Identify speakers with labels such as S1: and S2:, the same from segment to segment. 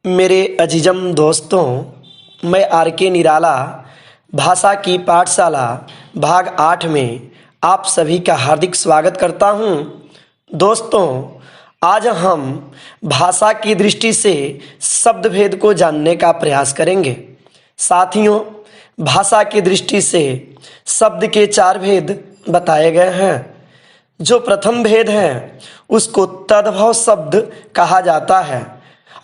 S1: मेरे अजीजम दोस्तों, मैं आर के निराला भाषा की पाठशाला भाग 8 में आप सभी का हार्दिक स्वागत करता हूं। दोस्तों, आज हम भाषा की दृष्टि से शब्द भेद को जानने का प्रयास करेंगे। साथियों, भाषा की दृष्टि से शब्द के 4 भेद बताए गए हैं। जो प्रथम भेद है उसको तद्भव शब्द कहा जाता है।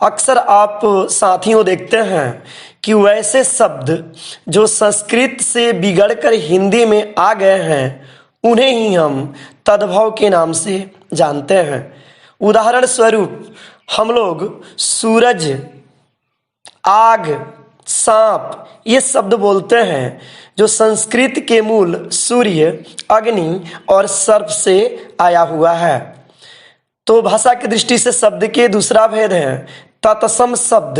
S1: अक्सर आप साथियों देखते हैं कि वैसे शब्द जो संस्कृत से बिगड़कर हिंदी में आ गए हैं उन्हें ही हम तद्भव के नाम से जानते हैं। उदाहरण स्वरूप हम लोग सूरज, आग, सांप ये शब्द बोलते हैं जो संस्कृत के मूल सूर्य, अग्नि और सर्प से आया हुआ है। तो भाषा की दृष्टि से शब्द के दूसरा भेद है तत्सम शब्द।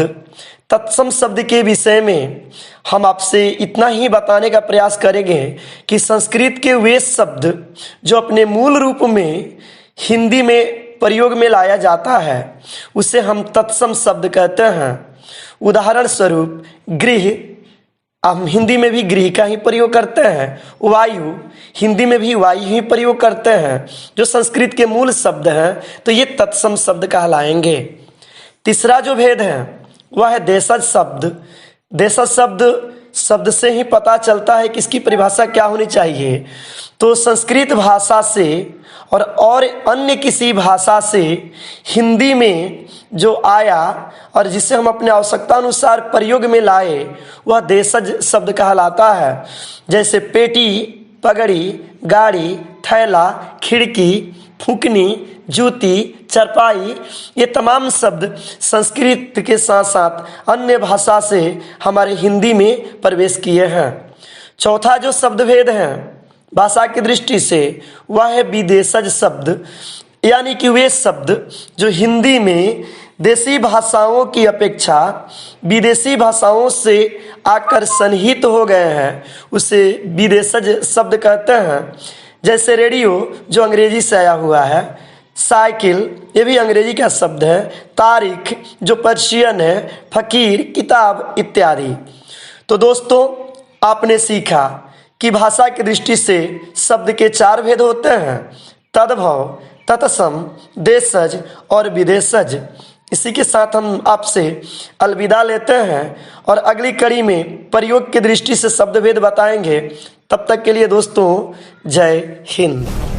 S1: तत्सम शब्द के विषय में हम आपसे इतना ही बताने का प्रयास करेंगे कि संस्कृत के वे शब्द जो अपने मूल रूप में हिंदी में प्रयोग में लाया जाता है उसे हम तत्सम शब्द कहते हैं। उदाहरण स्वरूप गृह, हम हिंदी में भी गृह का ही प्रयोग करते हैं। वायु, हिंदी में भी वायु ही प्रयोग करते हैं जो संस्कृत के मूल शब्द हैं, तो ये तत्सम शब्द कहलाएंगे। तीसरा जो भेद है वह है देशज शब्द। देशज शब्द से ही पता चलता है कि इसकी परिभाषा क्या होनी चाहिए। तो संस्कृत भाषा से और अन्य किसी भाषा से हिंदी में जो आया और जिसे हम अपने आवश्यकता अनुसार प्रयोग में लाए वह देशज शब्द कहलाता है। जैसे पेटी, पगड़ी, गाड़ी, थैला, खिड़की, फूकनी, जूती, चरपाई, ये तमाम शब्द संस्कृत के साथ साथ अन्य भाषा से हमारे हिंदी में प्रवेश किए हैं। चौथा जो शब्द भेद है भाषा की दृष्टि से वह है विदेशज शब्द, यानी कि वे शब्द जो हिंदी में देसी भाषाओं की अपेक्षा विदेशी भाषाओं से आकर सन्निहित हो गए हैं उसे विदेशज शब्द कहते हैं। जैसे रेडियो जो अंग्रेजी से आया हुआ है, साइकिल ये भी अंग्रेजी का शब्द है, तारीख जो पर्शियन है, फकीर, किताब इत्यादि। तो दोस्तों, आपने सीखा कि भाषा की दृष्टि से शब्द के 4 भेद होते हैं तद्भव, तत्सम, देशज और विदेशज। इसी के साथ हम आपसे अलविदा लेते हैं और अगली कड़ी में प्रयोग की दृष्टि से शब्द भेद बताएंगे। तब तक के लिए दोस्तों, जय हिंद।